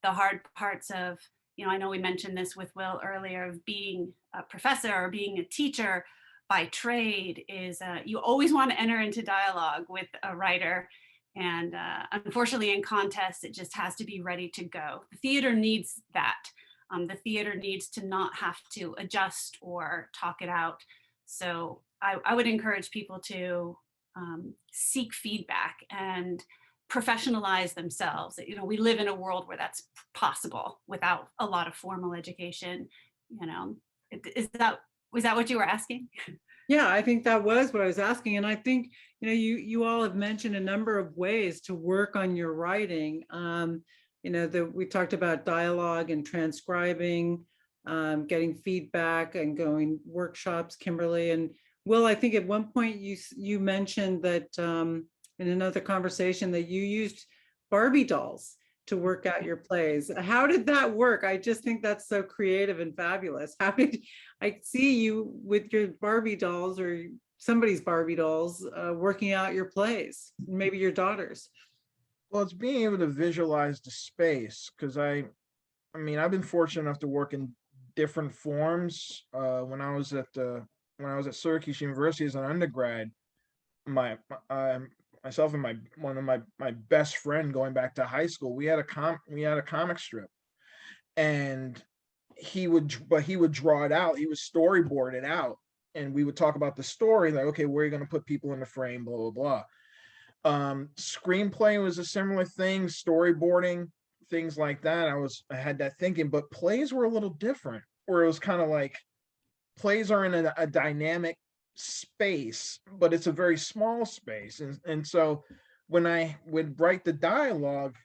the hard parts of, I know we mentioned this with Will earlier, of being a professor or being a teacher by trade, is you always want to enter into dialogue with a writer. And unfortunately in contests, it just has to be ready to go. The theater needs that. The theater needs to not have to adjust or talk it out. So I would encourage people to seek feedback and professionalize themselves. We live in a world where that's possible without a lot of formal education. Was that what you were asking? Yeah, I think that was what I was asking. And I think, you all have mentioned a number of ways to work on your writing. We talked about dialogue and transcribing, getting feedback and going workshops, Kimberly. And Will, I think at one point you mentioned that in another conversation that you used Barbie dolls to work out your plays. How did that work? I just think that's so creative and fabulous. How did I see you with your Barbie dolls or somebody's Barbie dolls working out your plays, maybe your daughter's? Well, it's being able to visualize the space, because I mean, I've been fortunate enough to work in different forms. When I was at Syracuse University as an undergrad, myself and one of my best friend going back to high school, we had a comic strip, and he would draw it out. He would storyboard it out, and we would talk about the story, like, okay, where are you going to put people in the frame, blah blah blah. Screenplay was a similar thing, storyboarding, things like that. I had that thinking, but plays were a little different. where it was kind of like plays are in a dynamic space, but it's a very small space. And so when I would write the dialogue,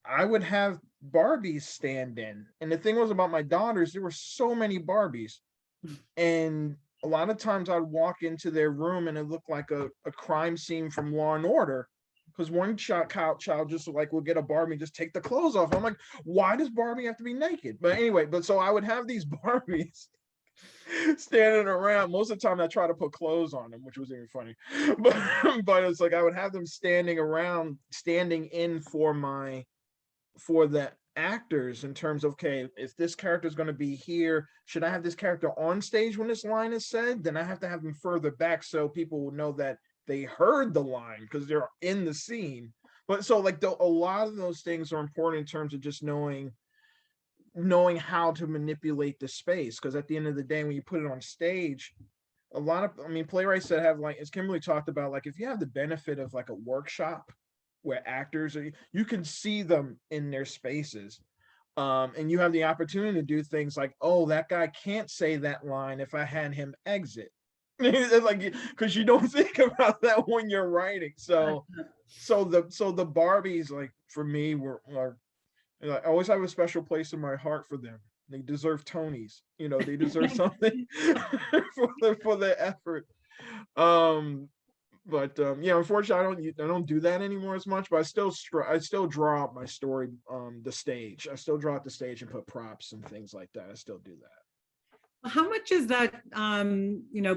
I would have Barbies stand in. And the thing was about my daughters, there were so many Barbies. And a lot of times I'd walk into their room and it looked like a crime scene from Law and Order. Because one child just like will get a Barbie and just take the clothes off. I'm like, why does Barbie have to be naked? But anyway, so I would have these Barbies standing around. Most of the time I try to put clothes on them, which was even funny. But it's like I would have them standing in for the actors in terms of, okay, if this character is going to be here, should I have this character on stage when this line is said? Then I have to have them further back so people will know that they heard the line because they're in the scene. But so like a lot of those things are important in terms of just knowing how to manipulate the space, because at the end of the day, when you put it on stage, a lot of, I mean, playwrights that have, like, as Kimberly talked about, like if you have the benefit of like a workshop where actors are, you can see them in their spaces, and you have the opportunity to do things like, oh, that guy can't say that line if I had him exit. Like, because you don't think about that when you're writing. So the Barbies, like for me, are I always have a special place in my heart for them. They deserve Tonys. They deserve something for their effort. But yeah, unfortunately, I don't do that anymore as much. But I still draw out my story, the stage. I still draw out the stage and put props and things like that. I still do that. How much is that,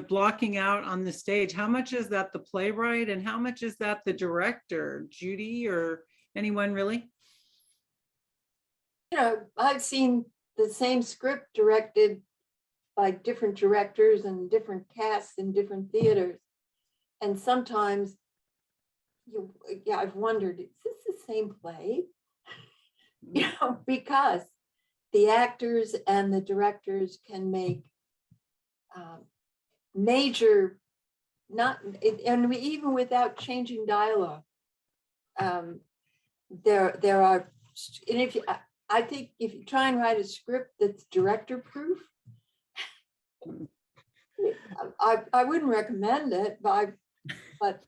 blocking out on the stage? How much is that the playwright, and how much is that the director, Judy, or anyone really? I've seen the same script directed by different directors and different casts in different theaters. And sometimes I've wondered, is this the same play? Because the actors and the directors can make major, and even without changing dialogue, there are, and I think if you try and write a script that's director proof, I wouldn't recommend it, but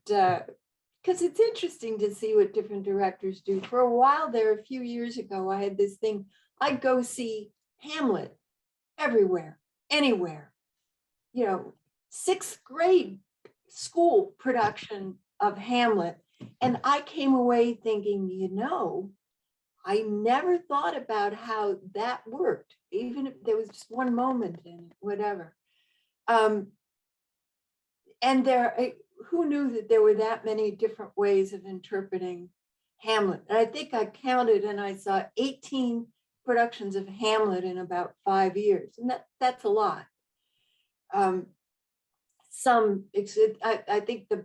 because it's interesting to see what different directors do. For a while there, a few years ago, I had this thing, I'd go see Hamlet everywhere, anywhere. 6th grade school production of Hamlet. And I came away thinking, I never thought about how that worked, even if there was just one moment in it, whatever. And who knew that there were that many different ways of interpreting Hamlet? And I think I counted and I saw 18 productions of Hamlet in about 5 years. And that's a lot. I think the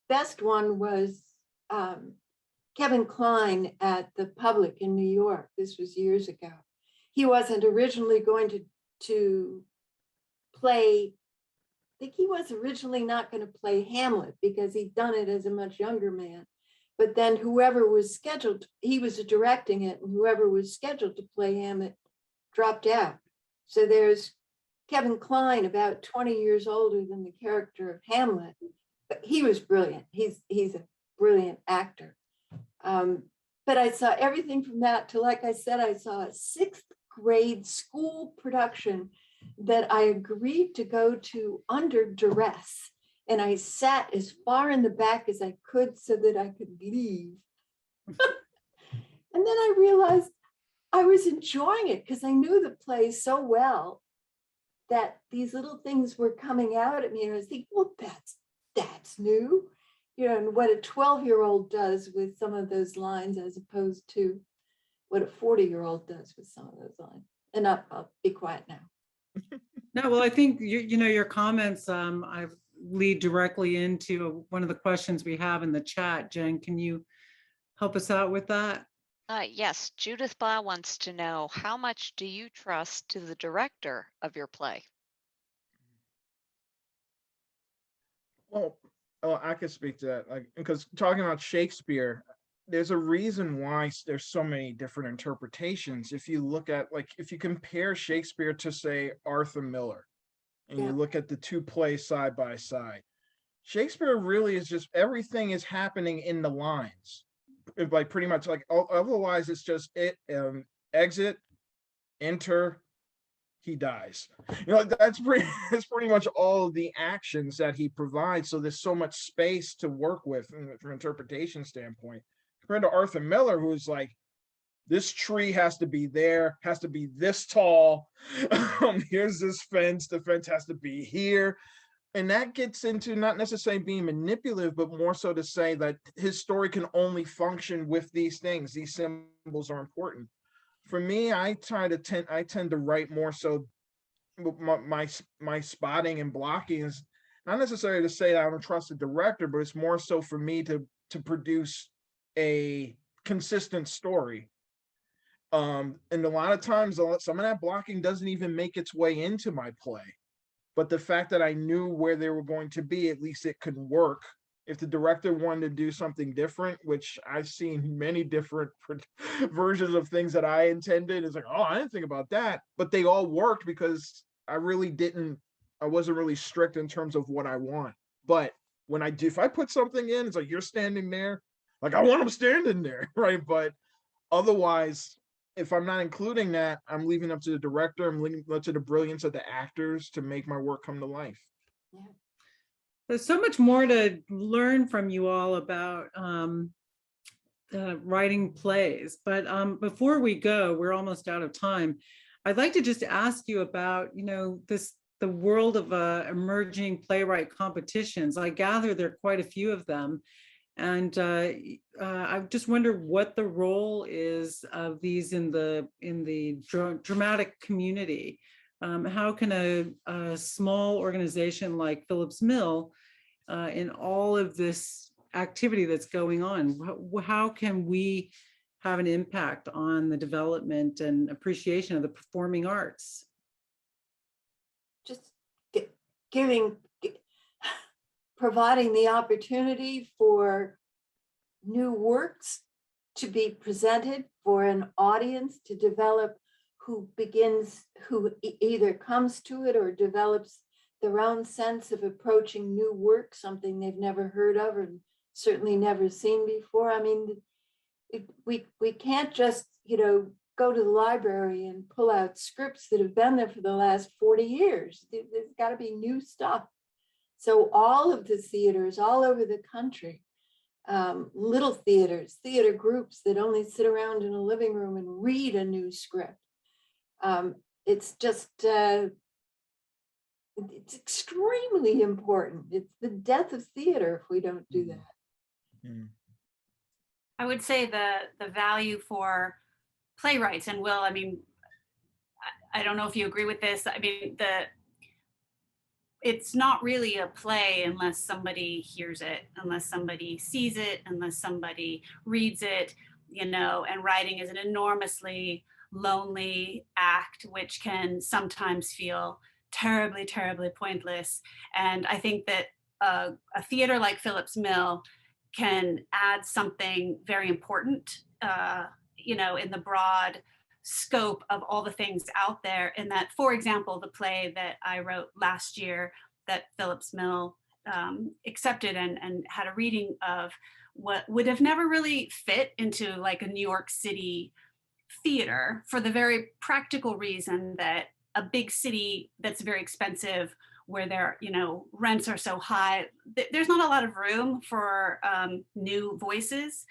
best one was Kevin Kline at the Public in New York. This was years ago. He wasn't originally going to play, I think he was originally not going to play Hamlet because he'd done it as a much younger man. But then whoever was scheduled, he was directing it, and whoever was scheduled to play Hamlet dropped out. So there's Kevin Kline, about 20 years older than the character of Hamlet, but he was brilliant. He's a brilliant actor. But I saw everything from that to, like I said, I saw a 6th grade school production that I agreed to go to under duress. And I sat as far in the back as I could so that I could leave. And then I realized I was enjoying it because I knew the play so well that these little things were coming out at me. And I was thinking, well, that's new. And what a 12-year-old does with some of those lines as opposed to what a 40-year-old does with some of those lines. And I'll be quiet now. No, well, I think your comments I lead directly into one of the questions we have in the chat. Jen, can you help us out with that? Yes, Judith Ba wants to know, how much do you trust to the director of your play? Well, I could speak to that, like, because talking about Shakespeare, there's a reason why there's so many different interpretations. If you look at, like, if you compare Shakespeare to, say, Arthur Miller, and you Yeah. look at the two plays side by side, Shakespeare really is just, everything is happening in the lines. Like, pretty much, like, otherwise it's just exit, enter, he dies. That's pretty that's pretty much all of the actions that he provides. So there's so much space to work with from an interpretation standpoint, compared to Arthur Miller, who's like, this tree has to be there, has to be this tall. Here's this fence, the fence has to be here. And that gets into not necessarily being manipulative, but more so to say that his story can only function with these things. These symbols are important. For me, I tend to write more so, my spotting and blocking is not necessarily to say that I don't trust the director, but it's more so for me to produce a consistent story. And a lot of times, some of that blocking doesn't even make its way into my play. But the fact that I knew where they were going to be, at least it could work. If the director wanted to do something different, which I've seen many different versions of things that I intended, it's like, oh, I didn't think about that. But they all worked because I wasn't really strict in terms of what I want. But if I put something in, it's like, you're standing there, like, I want them standing there, right? But otherwise, if I'm not including that, I'm leaving up to the director, I'm leaving up to the brilliance of the actors to make my work come to life. Yeah. There's so much more to learn from you all about writing plays. But before we go, we're almost out of time. I'd like to just ask you about, the world of emerging playwright competitions. I gather there are quite a few of them. And I just wonder what the role is of these in the dramatic community. How can a small organization like Phillips Mill, in all of this activity that's going on, how can we have an impact on the development and appreciation of the performing arts? Just providing the opportunity for new works to be presented, for an audience to develop, who either comes to it or develops their own sense of approaching new work, something they've never heard of or certainly never seen before. I mean, we can't just, go to the library and pull out scripts that have been there for the last 40 years. There's got to be new stuff. So all of the theaters all over the country, little theaters, theater groups that only sit around in a living room and read a new script. It's just, it's extremely important. It's the death of theater if we don't do that. I would say the value for playwrights, and Will, I mean, I don't know if you agree with this. I mean, it's not really a play unless somebody hears it, unless somebody sees it, unless somebody reads it, and writing is an enormously lonely act, which can sometimes feel terribly, terribly pointless. And I think that a theater like Phillips Mill can add something very important, in the broad scope of all the things out there. In that, for example, the play that I wrote last year that Phillips Mill accepted and had a reading of, what would have never really fit into like a New York City theater, for the very practical reason that a big city that's very expensive, where their rents are so high, there's not a lot of room for new voices.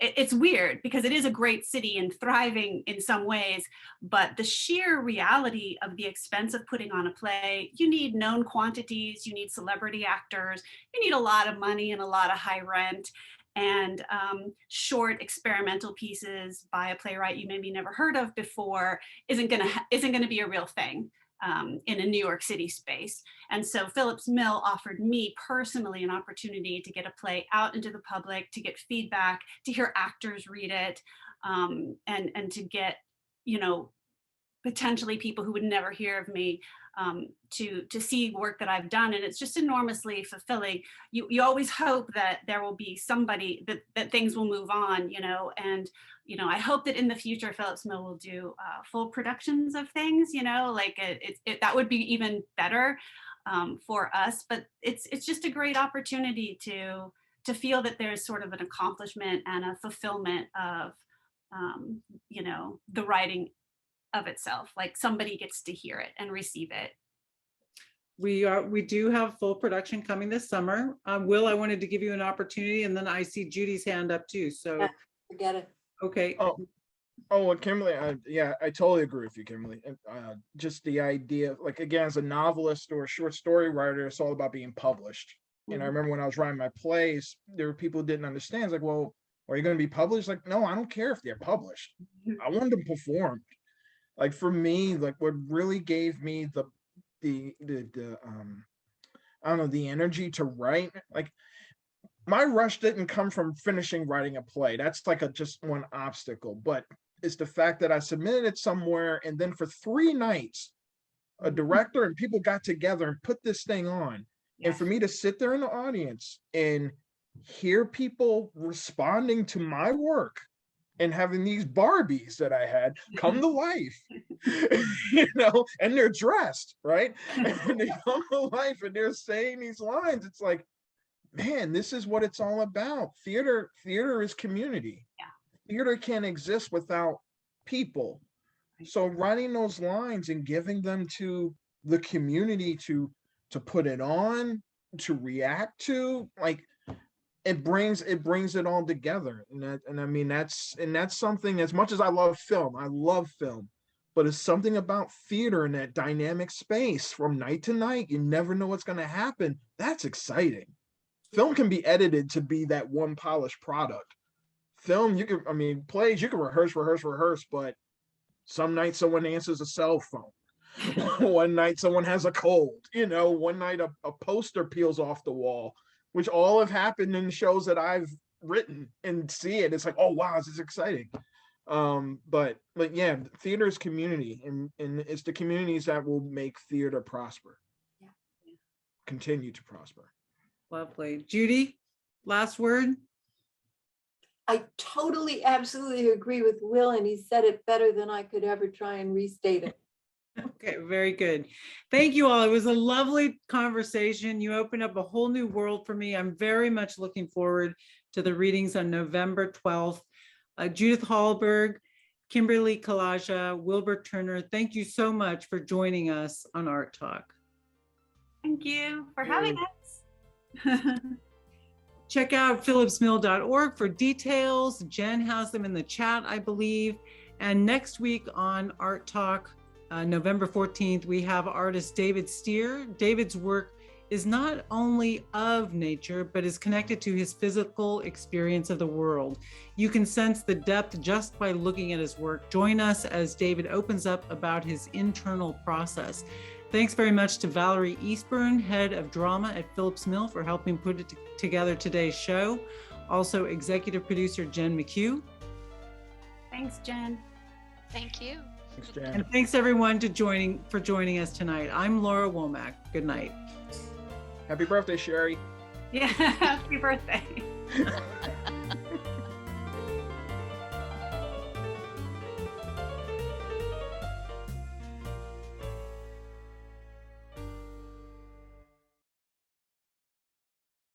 It's weird because it is a great city and thriving in some ways, but the sheer reality of the expense of putting on a play, you need known quantities, you need celebrity actors, you need a lot of money and a lot of high rent, and short experimental pieces by a playwright you maybe never heard of before isn't gonna be a real thing in a New York City space. And so Phillips Mill offered me personally an opportunity to get a play out into the public, to get feedback, to hear actors read it, and to get, potentially people who would never hear of me to see work that I've done, and it's just enormously fulfilling. You always hope that there will be somebody that things will move on, and I hope that in the future Phillips Mill will do full productions of things, like that would be even better for us. But it's just a great opportunity to feel that there's sort of an accomplishment and a fulfillment of the writing of itself, like somebody gets to hear it and receive it. We do have full production coming this summer. Will, I wanted to give you an opportunity, and then I see Judy's hand up too. So Forget it. okay. Well, Kimberly, I totally agree with you, Kimberly. Just the idea, like, again, as a novelist or a short story writer, it's all about being published. And I remember when I was writing my plays, there were people who didn't understand. It's like, well, are you going to be published? Like, no, I don't care if they're published. I want them performed. Like, for me, like, what really gave me the I don't know, the energy to write, like, my rush didn't come from finishing writing a play. That's like just one obstacle, but it's the fact that I submitted it somewhere, and then for 3 nights, a director and people got together and put this thing on. And for me to sit there in the audience and hear people responding to my work and having these Barbies that I had come to life, and they're dressed, right? And they come to life and they're saying these lines. It's like, man, this is what it's all about. Theater is community. Yeah. Theater can't exist without people. So writing those lines and giving them to the community to put it on, to react to, like, it brings it all together. And I mean, that's something, as much as I love film, but it's something about theater in that dynamic space from night to night. You never know what's going to happen. That's exciting. Film can be edited to be that one polished product. Film, plays, you can rehearse, but some nights someone answers a cell phone. One night someone has a cold, one night a poster peels off the wall, which all have happened in shows that I've written, and see it. It's like, oh wow, this is exciting. But yeah, theater is community, and it's the communities that will make theater prosper. Yeah. Continue to prosper. Lovely. Judy, last word. I totally, absolutely agree with Will, and he said it better than I could ever try and restate it. Okay, very good. Thank you all. It was a lovely conversation. You opened up a whole new world for me. I'm very much looking forward to the readings on November 12th. Judith Hallberg, Kimberly, Kalaja, Wilbert Turner, thank you so much for joining us on ArtTalk. Thank you for having us. Check out phillipsmill.org for details. Jen has them in the chat, I believe. And next week on ArtTalk, November 14th, we have artist David Steer. David's work is not only of nature, but is connected to his physical experience of the world. You can sense the depth just by looking at his work. Join us as David opens up about his internal process. Thanks very much to Valerie Eastburn, head of drama at Phillips Mill, for helping put it together today's show. Also, executive producer Jen McHugh. Thanks, Jen. Thank you. Thanks, Jen. And thanks everyone for joining us tonight. I'm Laura Womack. Good night. Happy birthday, Sherry. Yeah, happy birthday.